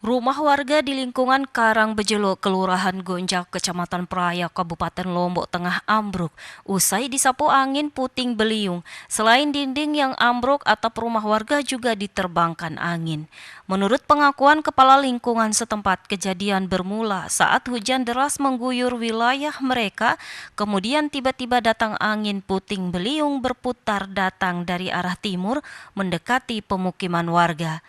Rumah warga di lingkungan Karangbejelo, Kelurahan Gonjak, Kecamatan Praia, Kabupaten Lombok Tengah ambruk usai disapu angin puting beliung. Selain dinding yang ambruk, atap rumah warga juga diterbangkan angin. Menurut pengakuan kepala lingkungan setempat, kejadian bermula saat hujan deras mengguyur wilayah mereka, kemudian tiba-tiba datang angin puting beliung berputar datang dari arah timur mendekati pemukiman warga.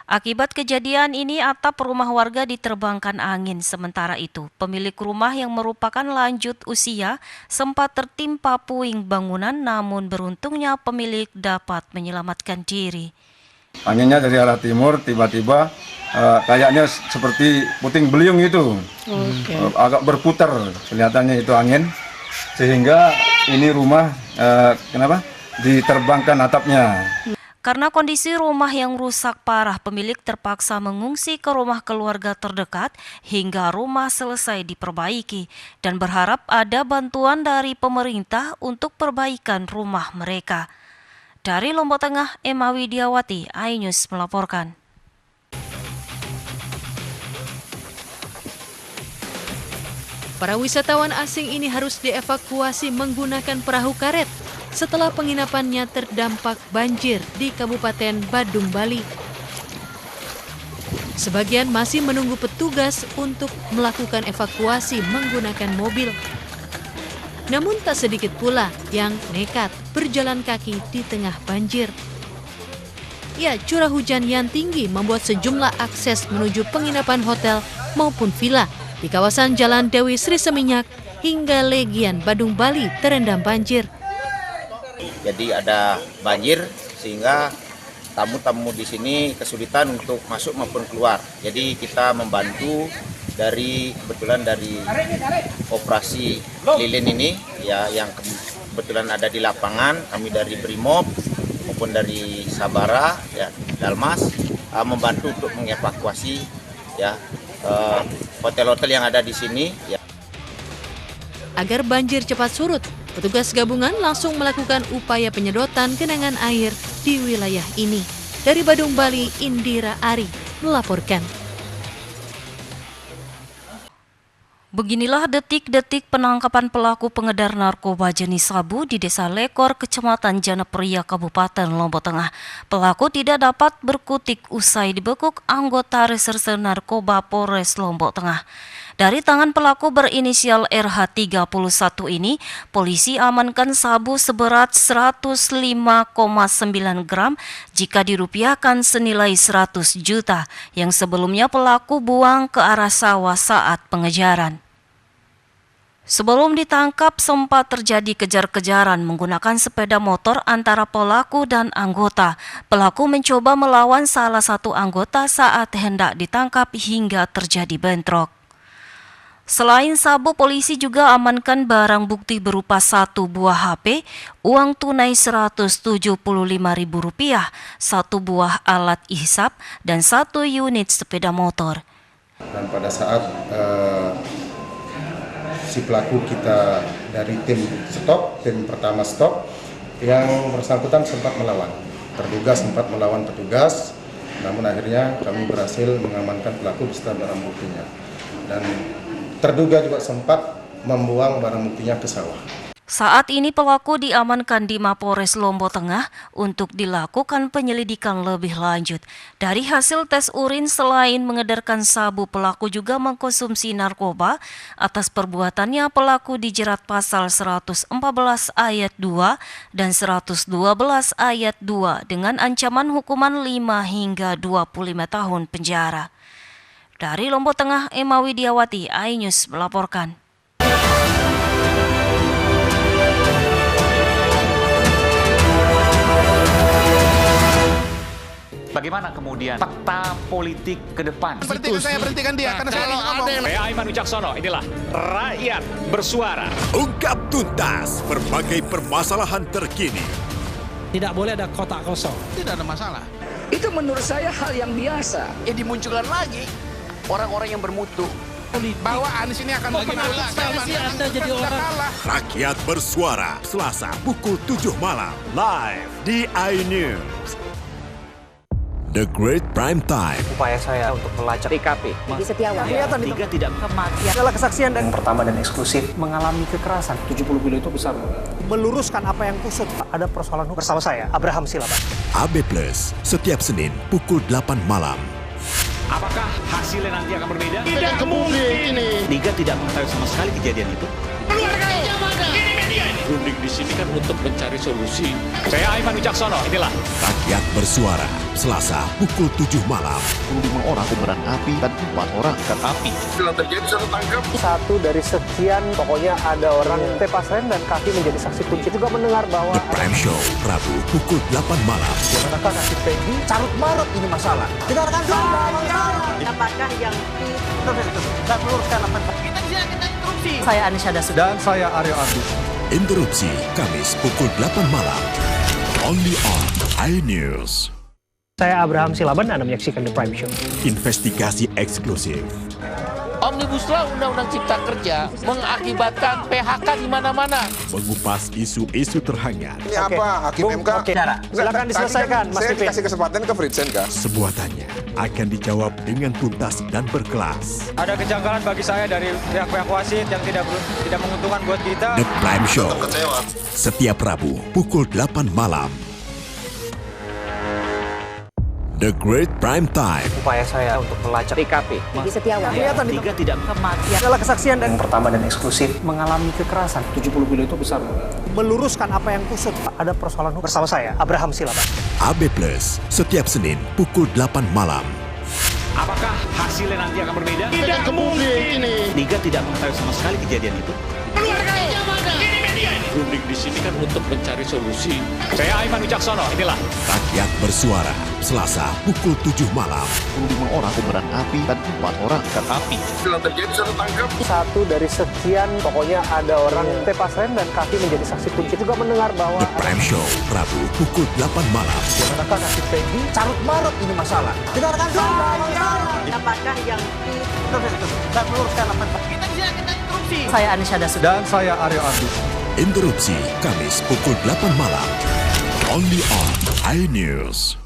Akibat kejadian ini, atap rumah warga diterbangkan angin. Sementara itu, pemilik rumah yang merupakan lanjut usia sempat tertimpa puing bangunan, namun beruntungnya pemilik dapat menyelamatkan diri. Anginnya dari arah timur, tiba-tiba kayaknya seperti puting beliung itu. Agak berputar kelihatannya itu angin, sehingga ini rumah diterbangkan atapnya. Karena kondisi rumah yang rusak parah, pemilik terpaksa mengungsi ke rumah keluarga terdekat hingga rumah selesai diperbaiki dan berharap ada bantuan dari pemerintah untuk perbaikan rumah mereka. Dari Lombok Tengah, Emma Widiawati, iNews melaporkan. Para wisatawan asing ini harus dievakuasi menggunakan perahu karet setelah penginapannya terdampak banjir di Kabupaten Badung, Bali. Sebagian masih menunggu petugas untuk melakukan evakuasi menggunakan mobil. Namun tak sedikit pula yang nekat berjalan kaki di tengah banjir. Ya, curah hujan yang tinggi membuat sejumlah akses menuju penginapan hotel maupun villa di kawasan Jalan Dewi Sri Seminyak hingga Legian, Badung, Bali terendam banjir. Jadi ada banjir sehingga tamu-tamu di sini kesulitan untuk masuk maupun keluar. Jadi kita membantu kebetulan dari operasi lilin ini ya, yang kebetulan ada di lapangan, kami dari Brimob maupun dari Sabara ya, Dalmas membantu untuk mengevakuasi ya hotel-hotel yang ada di sini ya. Agar banjir cepat surut, petugas gabungan langsung melakukan upaya penyedotan genangan air di wilayah ini. Dari Badung, Bali, Indira Ari melaporkan. Beginilah detik-detik penangkapan pelaku pengedar narkoba jenis sabu di Desa Lekor, Kecamatan Janapria, Kabupaten Lombok Tengah. Pelaku tidak dapat berkutik usai dibekuk anggota Reserse Narkoba Polres Lombok Tengah. Dari tangan pelaku berinisial RH31 ini, polisi amankan sabu seberat 105,9 gram jika dirupiahkan senilai 100 juta yang sebelumnya pelaku buang ke arah sawah saat pengejaran. Sebelum ditangkap, sempat terjadi kejar-kejaran menggunakan sepeda motor antara pelaku dan anggota. Pelaku mencoba melawan salah satu anggota saat hendak ditangkap hingga terjadi bentrok. Selain sabu, polisi juga amankan barang bukti berupa 1 buah HP, uang tunai Rp175.000, 1 buah alat hisap, dan 1 unit sepeda motor. Dan pada saat si pelaku kita dari tim pertama stop, yang bersangkutan sempat melawan. Terduga sempat melawan petugas, namun akhirnya kami berhasil mengamankan pelaku beserta barang buktinya. Dan terduga juga sempat membuang barang buktinya ke sawah. Saat ini pelaku diamankan di Mapores Lombok Tengah untuk dilakukan penyelidikan lebih lanjut. Dari hasil tes urin, selain mengedarkan sabu, pelaku juga mengkonsumsi narkoba. Atas perbuatannya, pelaku dijerat pasal 114 ayat 2 dan 112 ayat 2 dengan ancaman hukuman 5 hingga 25 tahun penjara. Dari Lombok Tengah, Emma Widiawati, iNews melaporkan. Bagaimana kemudian fakta politik ke depan? Berhentikan dia karena saya ngomong. Saya Aiman Wicaksono, inilah Rakyat Bersuara. Ungkap tuntas berbagai permasalahan terkini. Tidak boleh ada kotak kosong. Tidak ada masalah. Itu menurut saya hal yang biasa. Dimunculkan lagi orang-orang yang bermutu bahwa Anies ini akan Anda jadi orang. Rakyat Bersuara, Selasa pukul 7 malam live di iNews. The Great Prime Time. Upaya saya untuk melacak TKP. Di Setiawan. Kelihatan tiga tidak kematian. Adalah kesaksian dan yang pertama dan eksklusif mengalami kekerasan. 70 kilo itu besar. Meluruskan apa yang kusut. Ada persoalan bersama saya, Abraham Silaban. AB Plus, setiap Senin pukul 8 malam. Apakah hasilnya nanti akan berbeda? Tidak mungkin ini. Liga tidak mengetahui sama sekali kejadian itu. Keluarga yang mana? Ini media ini. Runding di sini kan untuk mencari solusi. Saya Aiman Wicaksono, inilah Rakyat Bersuara, Selasa pukul 7 malam. 5 orang kobaran api dan 4 orang ikan api. Bila terjadi satu tangkap. Satu dari sekian, pokoknya ada orang tepas rem dan kaki menjadi saksi kunci. Juga mendengar bahwa The Prime Show, Rabu pukul 8 malam. manakah kaki Peggy carut marut ini masalah. Dengarkan apakah yang saya meluruskan apa kita di sini akan interupsi. Saya Anisha Dasud. Dan saya Aryo Ardi. Interupsi, Kamis pukul 8 malam. Only on iNews. Saya Abraham Silaban, Anda menyaksikan The Prime Show. Investigasi eksklusif. Omnibus Law Undang-Undang Cipta Kerja mengakibatkan PHK di mana-mana. Mengupas isu-isu terhangat. Ini apa? Hakim MK? Oke. Silakan diselesaikan, Mas Saya Pipin. kasih kesempatan ke Fritsen, Kak. Semua tanya akan dijawab dengan tuntas dan berkelas. Ada kejanggalan bagi saya dari pihak-pihak wasit yang tidak menguntungkan buat kita. The Prime Show, setiap Rabu pukul 8 malam. The Great Prime Time. Upaya saya untuk melacak TKP. Di Setiawan. Kelihatan tiga tidak kematian. Adalah kesaksian dan yang pertama dan eksklusif mengalami kekerasan. 70 kilo itu besar. Meluruskan apa yang kusut. Ada persoalan bersama saya, Abraham Silaban. AB Plus, setiap Senin pukul 8 malam. apakah hasilnya nanti akan berbeda? Tidak mungkin ini. Liga tidak mengetahui sama sekali kejadian itu. Keluarga yang mana? Ini media ini. Runding di sini kan untuk mencari solusi. Saya Aiman Wicaksono, inilah Rakyat Bersuara, Selasa pukul 7 malam. 5 orang kobaran api dan 4 orang ikan api. Bila terjadi satu tangkap. Satu dari sekian, pokoknya ada orang tepas rem dan kaki menjadi saksi kunci. Juga mendengar bahwa The Prime Show, Rabu pukul 8 malam. manakah kaki Peggy carut marut ini masalah. Dengarkan apakah yang saya meluruskan apa kita di sini akan interupsi. Saya Anisha Dasud. Dan saya Aryo Ardi. Interupsi, Kamis pukul 8 malam. Only on iNews.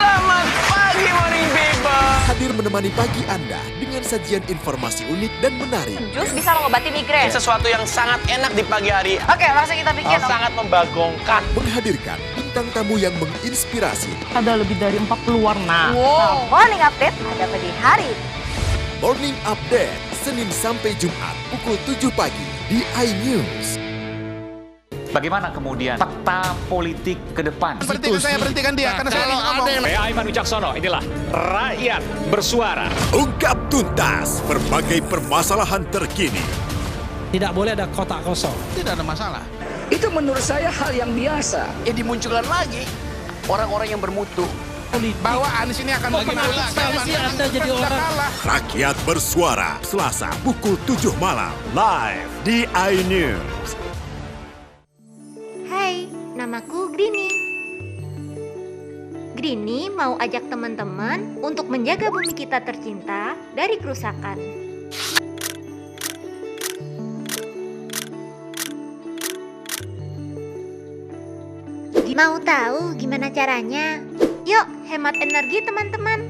Selamat pagi Morning People. Hadir menemani pagi Anda dengan sajian informasi unik dan menarik. Jus bisa mengobati migrain. Sesuatu yang sangat enak di pagi hari. Oke, langsung kita bikin. Sangat membagongkan. Menghadirkan bintang tamu yang menginspirasi. Ada lebih dari 40 warna. Wow. Morning update ada pada hari ini. Morning Update, Senin sampai Jumat pukul 7 pagi di iNews. bagaimana kemudian peta politik ke depan. Berhentikan dia karena saya ngomong. Saya Aiman Wicaksono, inilah Rakyat Bersuara. Ungkap tuntas berbagai permasalahan terkini. Tidak boleh ada kotak kosong. Tidak ada masalah. Itu menurut saya hal yang biasa. Dimunculkan lagi orang-orang yang bermutu. Bahwa Anies ini akan lagi Anda jadi orang. Rakyat Bersuara, Selasa pukul 7 malam, live di iNews. Hai, namaku Grini. Grini mau ajak teman-teman untuk menjaga bumi kita tercinta dari kerusakan. Mau tahu gimana caranya? Yuk, hemat energi teman-teman.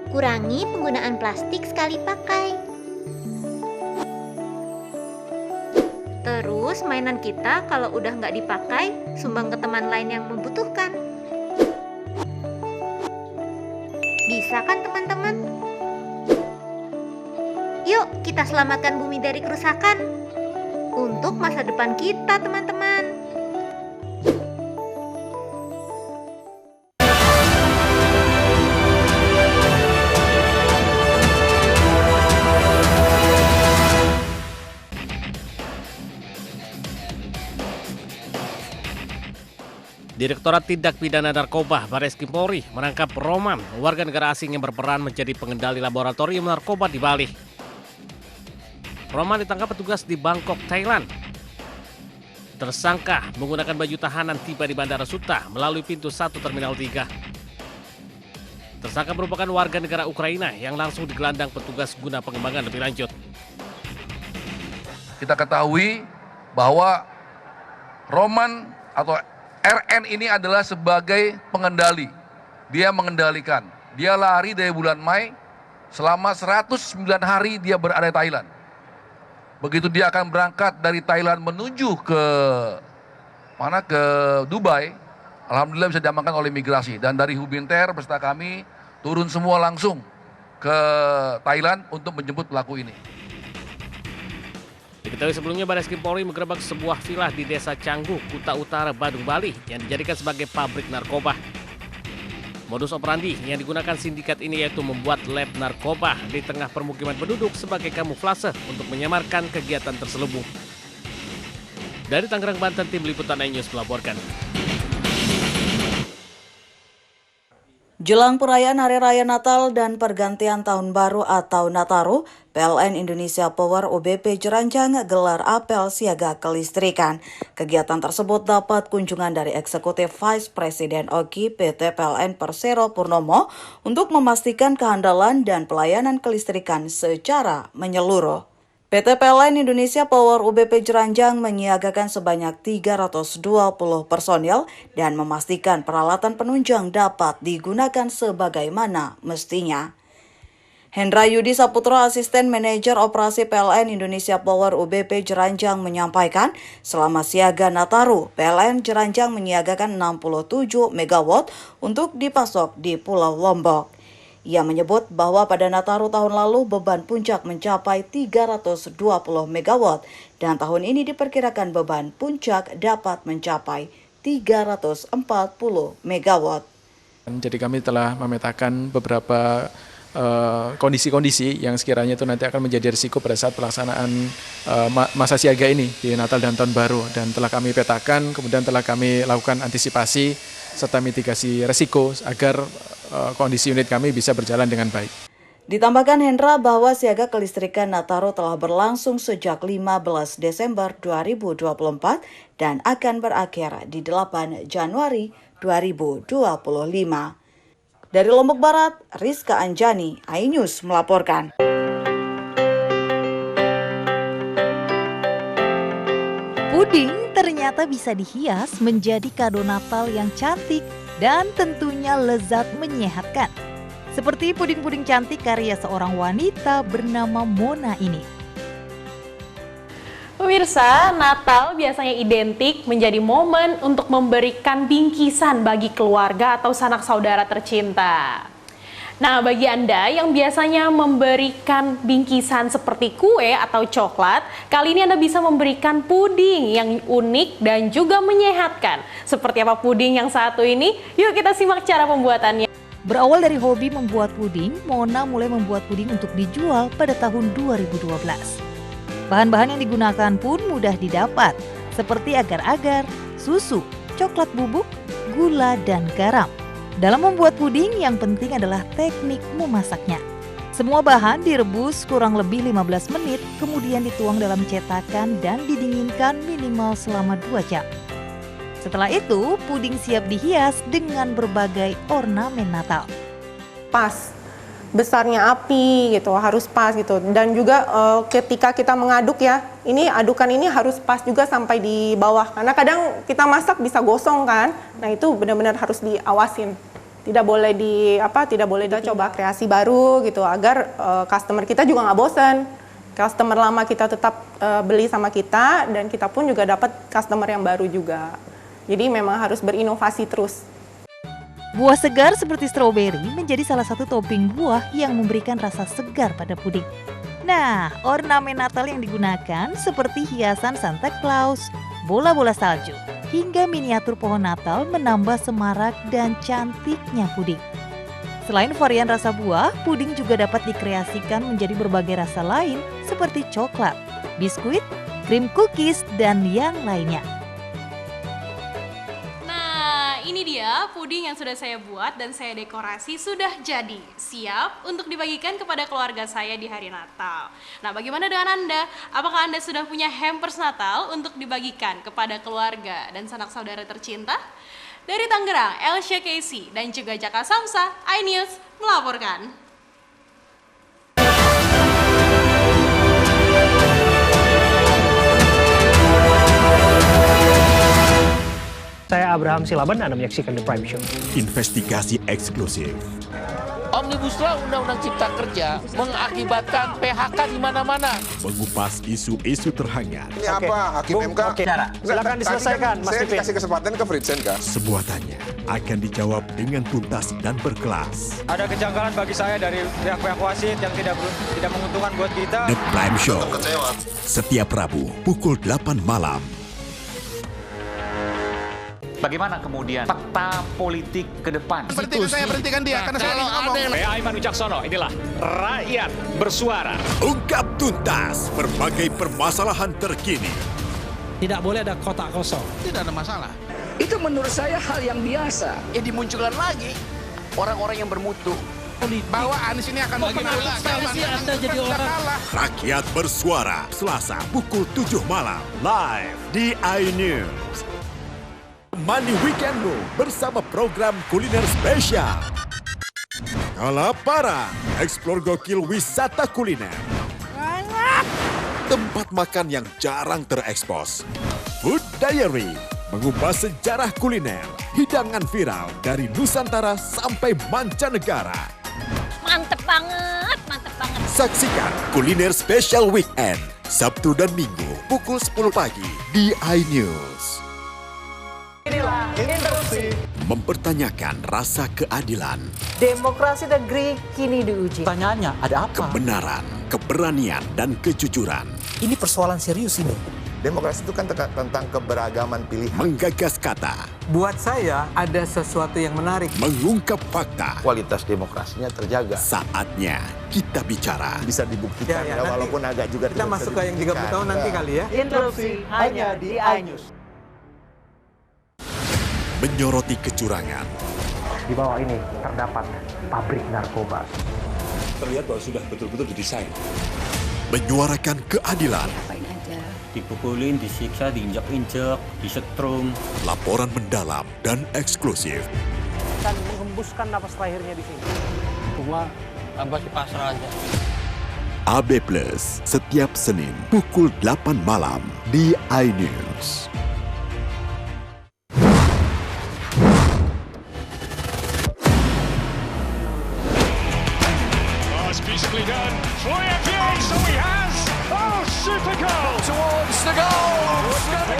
Kurangi penggunaan plastik sekali pakai. Terus mainan kita kalau udah nggak dipakai, sumbang ke teman lain yang membutuhkan. Bisa kan teman-teman? Yuk kita selamatkan bumi dari kerusakan untuk masa depan kita teman-teman. Direktorat Tindak Pidana Narkoba Barreskrim Polri menangkap Roman, warga negara asing yang berperan menjadi pengendali laboratorium narkoba di Bali. Roman ditangkap petugas di Bangkok, Thailand. Tersangka menggunakan baju tahanan tiba di Bandara Suta melalui pintu 1 Terminal 3. Tersangka merupakan warga negara Ukraina yang langsung digelandang petugas guna pengembangan lebih lanjut. Kita ketahui bahwa Roman atau RN ini adalah sebagai pengendali. Dia mengendalikan. Dia lari dari bulan Mei, selama 109 hari dia berada di Thailand. Begitu dia akan berangkat dari Thailand menuju ke Dubai, alhamdulillah bisa diamankan oleh imigrasi. Dan dari Hubinter beserta kami turun semua langsung ke Thailand untuk menjemput pelaku ini. Diketahui sebelumnya Bareskrim Polri menggerebek sebuah villa di Desa Canggu, Kuta Utara, Badung, Bali yang dijadikan sebagai pabrik narkoba. Modus operandi yang digunakan sindikat ini yaitu membuat lab narkoba di tengah permukiman penduduk sebagai kamuflase untuk menyamarkan kegiatan terselubung. Dari Tangerang, Banten, tim liputan iNews melaporkan. Jelang perayaan Hari Raya Natal dan Pergantian Tahun Baru atau Nataru, PLN Indonesia Power UBP Jeranjang gelar apel siaga kelistrikan. Kegiatan tersebut dapat kunjungan dari Eksekutif Vice President OKI PT PLN Persero Purnomo untuk memastikan kehandalan dan pelayanan kelistrikan secara menyeluruh. PT PLN Indonesia Power UBP Jeranjang menyiagakan sebanyak 320 personil dan memastikan peralatan penunjang dapat digunakan sebagaimana mestinya. Hendra Yudi Saputro, Asisten Manajer Operasi PLN Indonesia Power UBP Jeranjang menyampaikan, selama siaga Nataru, PLN Jeranjang menyiagakan 67 MW untuk dipasok di Pulau Lombok. Ia menyebut bahwa pada Nataru tahun lalu beban puncak mencapai 320 MW dan tahun ini diperkirakan beban puncak dapat mencapai 340 MW. Jadi kami telah memetakan beberapa kondisi-kondisi yang sekiranya itu nanti akan menjadi risiko pada saat pelaksanaan masa siaga ini di Natal dan Tahun Baru, dan telah kami petakan, kemudian telah kami lakukan antisipasi serta mitigasi risiko agar kondisi unit kami bisa berjalan dengan baik. Ditambahkan Hendra bahwa siaga kelistrikan Nataru telah berlangsung sejak 15 Desember 2024 dan akan berakhir di 8 Januari 2025. Dari Lombok Barat, Rizka Anjani, iNews melaporkan. Puding ternyata bisa dihias menjadi kado Natal yang cantik dan tentunya lezat menyehatkan. Seperti puding-puding cantik karya seorang wanita bernama Mona ini. Pemirsa, Natal biasanya identik menjadi momen untuk memberikan bingkisan bagi keluarga atau sanak saudara tercinta. Nah, bagi Anda yang biasanya memberikan bingkisan seperti kue atau coklat, kali ini Anda bisa memberikan puding yang unik dan juga menyehatkan. Seperti apa puding yang satu ini? Yuk kita simak cara pembuatannya. Berawal dari hobi membuat puding, Mona mulai membuat puding untuk dijual pada tahun 2012. Bahan-bahan yang digunakan pun mudah didapat, seperti agar-agar, susu, coklat bubuk, gula, dan garam. Dalam membuat puding, yang penting adalah teknik memasaknya. Semua bahan direbus kurang lebih 15 menit, kemudian dituang dalam cetakan dan didinginkan minimal selama 2 jam. Setelah itu, puding siap dihias dengan berbagai ornamen Natal. Pas besarnya api gitu, harus pas gitu. Dan juga ketika kita mengaduk ya, ini adukan ini harus pas juga sampai di bawah. Karena kadang kita masak bisa gosong kan. Nah, itu benar-benar harus diawasin. Tidak boleh kita coba kreasi baru gitu agar customer kita juga nggak bosen. Customer lama kita tetap beli sama kita dan kita pun juga dapat customer yang baru juga. Jadi memang harus berinovasi terus. Buah segar seperti stroberi menjadi salah satu topping buah yang memberikan rasa segar pada puding. Nah, ornamen Natal yang digunakan seperti hiasan Santa Claus, bola-bola salju, hingga miniatur pohon Natal menambah semarak dan cantiknya puding. Selain varian rasa buah, puding juga dapat dikreasikan menjadi berbagai rasa lain seperti coklat, biskuit, krim cookies, dan yang lainnya. Ini dia puding yang sudah saya buat dan saya dekorasi sudah jadi, siap untuk dibagikan kepada keluarga saya di hari Natal. Nah, bagaimana dengan Anda? Apakah Anda sudah punya hampers Natal untuk dibagikan kepada keluarga dan sanak saudara tercinta? Dari Tangerang, Elsya Casey dan juga Jaka Samsa, iNews melaporkan. Saya Abraham Silaban, Anda menyaksikan The Prime Show. Investigasi eksklusif. Omnibus Law Undang-Undang Cipta Kerja mengakibatkan PHK di mana-mana. Mengupas isu-isu terhangat. Ini apa? Hakim MK? Silakan diselesaikan, Mas Saya Pipin. dikasih kesempatan ke Fritsen, Kak. Semua tanya akan dijawab dengan tuntas dan berkelas. Ada kejanggalan bagi saya dari pihak-pihak wasit yang tidak menguntungkan buat kita. The Prime Show. Setiap Rabu pukul 8 malam. Bagaimana kemudian fakta politik ke depan? Berhentikan dia, karena saya ngomong. Saya Aiman Wicaksono, inilah Rakyat Bersuara. Ungkap tuntas berbagai permasalahan terkini. Tidak boleh ada kotak kosong. Tidak ada masalah. Itu menurut saya hal yang biasa. Ya dimunculkan lagi orang-orang yang bermutu. Bahwa Anies ini akan Anda jadi orang. Rakyat Bersuara, Selasa pukul 7 malam. Live di iNews. Mandi Weekendmu bersama program kuliner spesial. Kalaparan, eksplor gokil wisata kuliner. Tempat makan yang jarang terekspos. Food Diary, mengupas sejarah kuliner, hidangan viral dari Nusantara sampai mancanegara. Mantep banget, mantep banget. Saksikan kuliner spesial weekend, Sabtu dan Minggu pukul 10 pagi di iNews. Inilah Interupsi. Mempertanyakan rasa keadilan, Demokrasi negeri kini diuji. Pertanyaannya, ada apa? kebenaran, keberanian, dan kejujuran. Ini persoalan serius ini. Demokrasi itu kan tentang keberagaman pilihan. Menggagas kata, Buat saya, ada sesuatu yang menarik. mengungkap fakta. Kualitas demokrasinya terjaga. Saatnya kita bicara. Bisa dibuktikan, ya, walaupun agak juga Kita masuk ke yang 30 tahun nanti kali ya. Interupsi hanya di iNews. Menyoroti kecurangan. Di bawah ini terdapat pabrik narkoba. Terlihat bahwa sudah betul-betul didesain. Menyuarakan keadilan. Dipukulin, disiksa, diinjak-injak, disetrum. Laporan mendalam dan eksklusif. Akan menghembuskan napas terakhirnya di sini. Cuma abah pasrah aja. AB Plus setiap Senin pukul 8 malam di iNews. Beautifully done. Troy Epier, so he has. Oh, super goal towards the goal. Many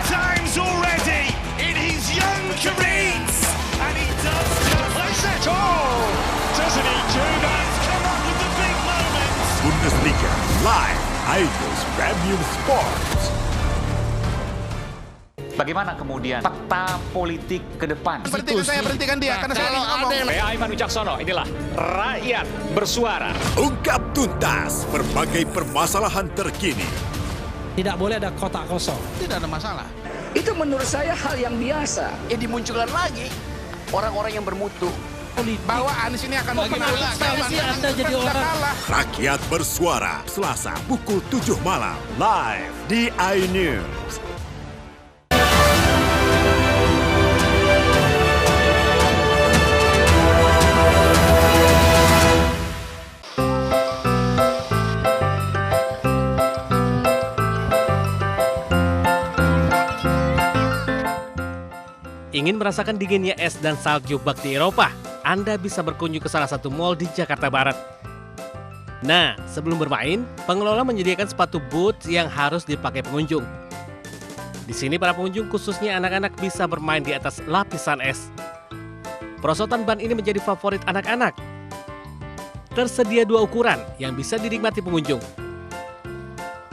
times already in his young career, and he does just that. Oh, doesn't he do that? Come up with the big moments. Bundesliga live iNews Premium Sports. Bagaimana kemudian fakta politik ke depan? Berhentikan dia, karena saya ngomong. Saya Aiman Wicaksono, inilah Rakyat Bersuara. Ungkap tuntas berbagai permasalahan terkini. Tidak boleh ada kotak kosong. Tidak ada masalah. Itu menurut saya hal yang biasa. Ya dimunculkan lagi orang-orang yang bermutu. Bahwa Anies ini akan Anda jadi orang. Rakyat Bersuara, Selasa pukul 7 malam. Live di iNews. Ingin merasakan dinginnya es dan salju bak di Eropa? Anda bisa berkunjung ke salah satu mall di Jakarta Barat. Nah, sebelum bermain, pengelola menyediakan sepatu boots yang harus dipakai pengunjung. Di sini para pengunjung, khususnya anak-anak, bisa bermain di atas lapisan es. Perosotan ban ini menjadi favorit anak-anak. Tersedia 2 ukuran yang bisa dinikmati pengunjung.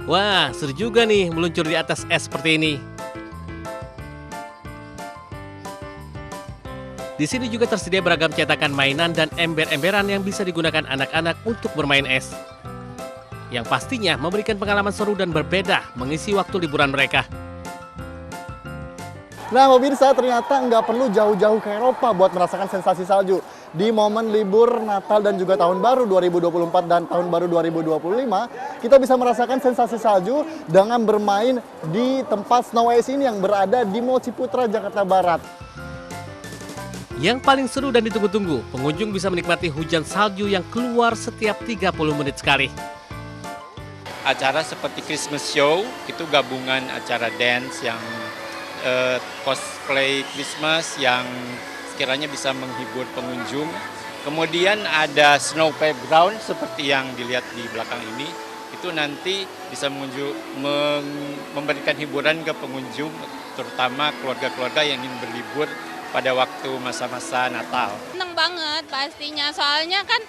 Wah, seru juga nih meluncur di atas es seperti ini. Di sini juga tersedia beragam cetakan mainan dan ember-emberan yang bisa digunakan anak-anak untuk bermain es. Yang pastinya memberikan pengalaman seru dan berbeda mengisi waktu liburan mereka. Nah pemirsa, ternyata nggak perlu jauh-jauh ke Eropa buat merasakan sensasi salju. di momen libur Natal dan juga Tahun Baru 2024 dan Tahun Baru 2025, kita bisa merasakan sensasi salju dengan bermain di tempat Snow Ice ini yang berada di Mall Ciputra, Jakarta Barat. Yang paling seru dan ditunggu-tunggu, pengunjung bisa menikmati hujan salju yang keluar setiap 30 menit sekali. Acara seperti Christmas Show, itu gabungan acara dance yang cosplay Christmas yang sekiranya bisa menghibur pengunjung. Kemudian ada snow playground seperti yang dilihat di belakang ini, itu nanti bisa memberikan hiburan ke pengunjung, terutama keluarga-keluarga yang ingin berlibur pada waktu masa-masa Natal. Seneng banget pastinya, soalnya kan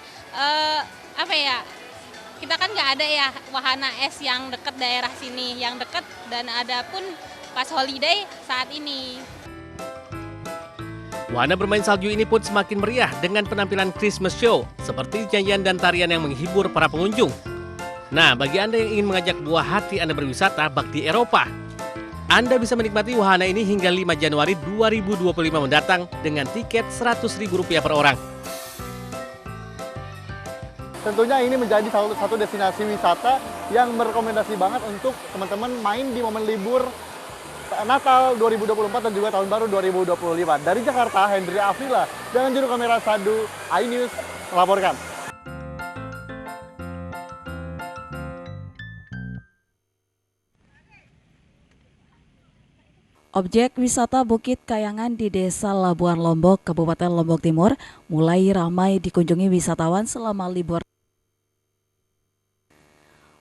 kita kan nggak ada ya wahana es yang dekat daerah sini, yang dekat dan ada pun pas holiday saat ini. Wahana bermain salju ini pun semakin meriah dengan penampilan Christmas show seperti nyanyian dan tarian yang menghibur para pengunjung. Nah, bagi Anda yang ingin mengajak buah hati Anda berwisata bak di Eropa, Anda bisa menikmati wahana ini hingga 5 Januari 2025 mendatang dengan tiket Rp100.000 per orang. Tentunya ini menjadi salah satu destinasi wisata yang merekomendasi banget untuk teman-teman main di momen libur Natal 2024 dan juga Tahun Baru 2025. Dari Jakarta, Hendri Afrila dengan juru kamera Sadu, iNews melaporkan. Objek wisata Bukit Kayangan di Desa Labuan Lombok, Kabupaten Lombok Timur, mulai ramai dikunjungi wisatawan selama libur.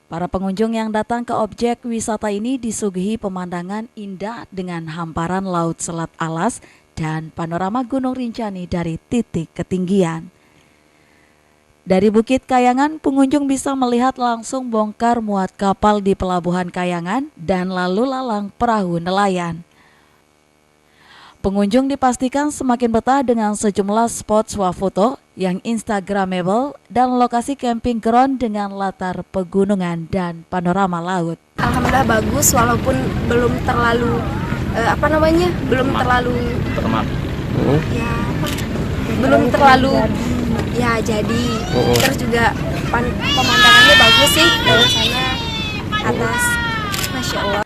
Para pengunjung yang datang ke objek wisata ini disuguhi pemandangan indah dengan hamparan laut Selat Alas dan panorama Gunung Rinjani dari titik ketinggian. Dari Bukit Kayangan, pengunjung bisa melihat langsung bongkar muat kapal di Pelabuhan Kayangan dan lalu lalang perahu nelayan. Pengunjung dipastikan semakin betah dengan sejumlah spot swafoto yang instagramable dan lokasi camping ground dengan latar pegunungan dan panorama laut. Alhamdulillah bagus walaupun belum terlalu jadi. Terus juga pemandangannya bagus sih dari sana atas, Masya Allah.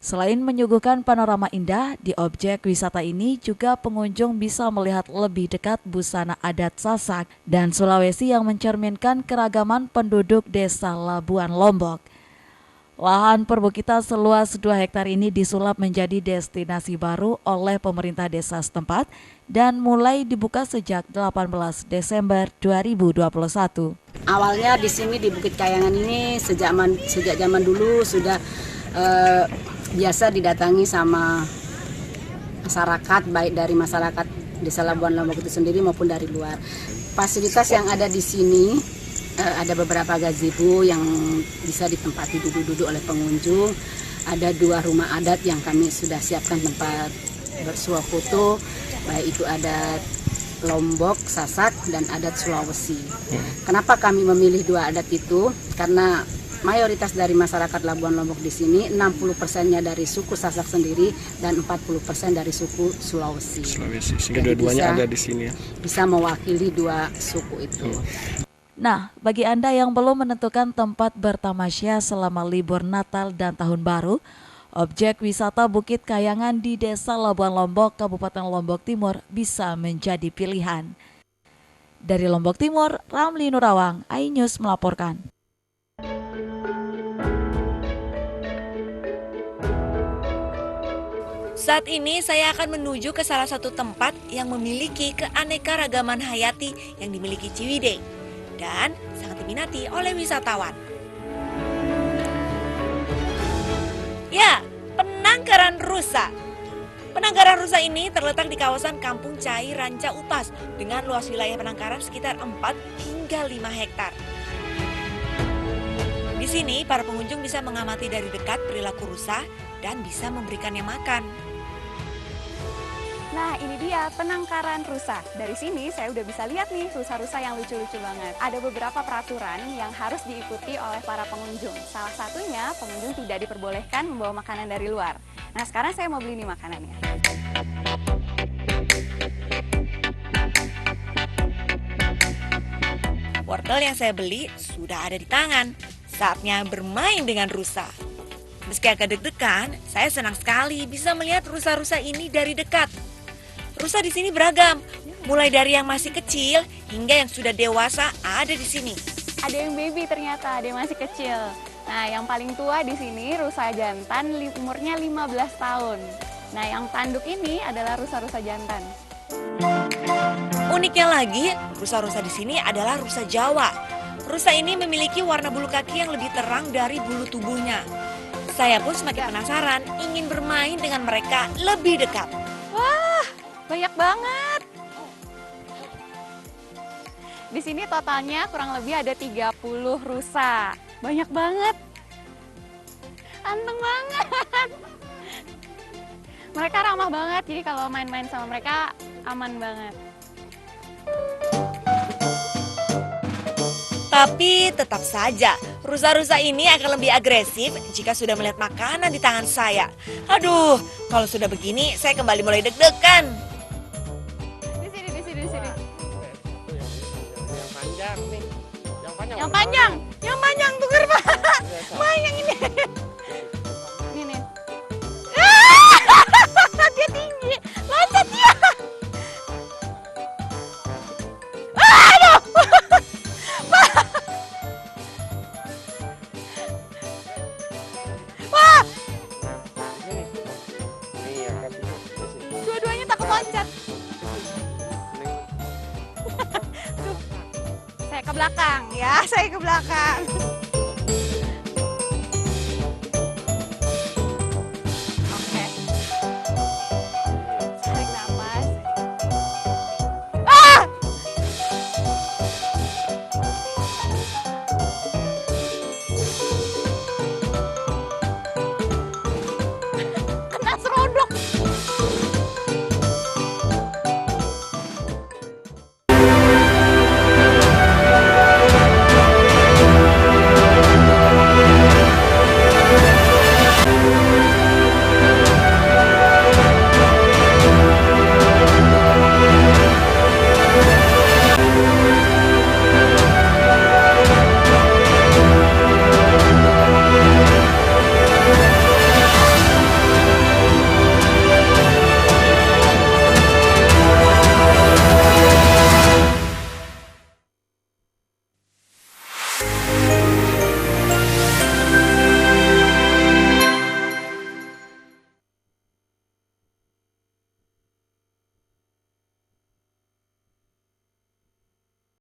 Selain menyuguhkan panorama indah, di objek wisata ini juga pengunjung bisa melihat lebih dekat busana adat Sasak dan Sulawesi yang mencerminkan keragaman penduduk Desa Labuan Lombok. Lahan perbukitan seluas 2 hektar ini disulap menjadi destinasi baru oleh pemerintah desa setempat dan mulai dibuka sejak 18 Desember 2021. Awalnya di sini di Bukit Kayangan ini sejak zaman dulu sudah biasa didatangi sama masyarakat, baik dari masyarakat Desa Labuan Lombok itu sendiri maupun dari luar. Fasilitas yang ada di sini ada beberapa gazebo yang bisa ditempati duduk-duduk oleh pengunjung. Ada 2 rumah adat yang kami sudah siapkan tempat bersuah foto, baik itu adat Lombok, Sasak, dan adat Sulawesi. Kenapa kami memilih 2 adat itu? Karena mayoritas dari masyarakat Labuan Lombok di sini 60%-nya dari suku Sasak sendiri dan 40% dari suku Sulawesi. Sehingga dua-duanya ada di sini ya. Bisa mewakili 2 suku itu. Nah, bagi Anda yang belum menentukan tempat bertamasya selama libur Natal dan Tahun Baru, objek wisata Bukit Kayangan di Desa Labuan Lombok, Kabupaten Lombok Timur bisa menjadi pilihan. Dari Lombok Timur, Ramli Nurawang, iNews melaporkan. Saat ini saya akan menuju ke salah satu tempat yang memiliki keanekaragaman hayati yang dimiliki Ciwidey dan sangat diminati oleh wisatawan. Ya, Penanggaran Rusa. Penanggaran Rusa ini terletak di kawasan Kampung Cai, Ranca Upas dengan luas wilayah penangkaran sekitar 4 hingga 5 hektar. Di sini para pengunjung bisa mengamati dari dekat perilaku rusa dan bisa memberikannya makan. Nah, ini dia penangkaran rusa. Dari sini saya udah bisa lihat nih rusa-rusa yang lucu-lucu banget. Ada beberapa peraturan yang harus diikuti oleh para pengunjung. Salah satunya, pengunjung tidak diperbolehkan membawa makanan dari luar. Nah, sekarang saya mau beli nih makanannya. Wortel yang saya beli sudah ada di tangan. Saatnya bermain dengan rusa. Meski agak deg-degan, saya senang sekali bisa melihat rusa-rusa ini dari dekat. Rusa di sini beragam, mulai dari yang masih kecil hingga yang sudah dewasa ada di sini. Ada yang baby ternyata, ada yang masih kecil. Nah, yang paling tua di sini rusa jantan umurnya 15 tahun. Nah, yang tanduk ini adalah rusa-rusa jantan. Uniknya lagi, rusa-rusa di sini adalah rusa Jawa. Rusa ini memiliki warna bulu kaki yang lebih terang dari bulu tubuhnya. Saya pun semakin penasaran, ingin bermain dengan mereka lebih dekat. Wah, banyak banget. Di sini totalnya kurang lebih ada 30 rusa. Banyak banget. Anteng banget. Mereka ramah banget, jadi kalau main-main sama mereka aman banget. Tapi tetap saja, rusa-rusa ini akan lebih agresif jika sudah melihat makanan di tangan saya. Aduh, kalau sudah begini saya kembali mulai deg-degan. Di sini. Yang panjang nih. Yang panjang tuh Pak. Main yang ini. Ini. Dia tinggi, loncat dia. Aduh. Wah. Dua-duanya takut loncat. Saya ke belakang ya, saya ke belakang.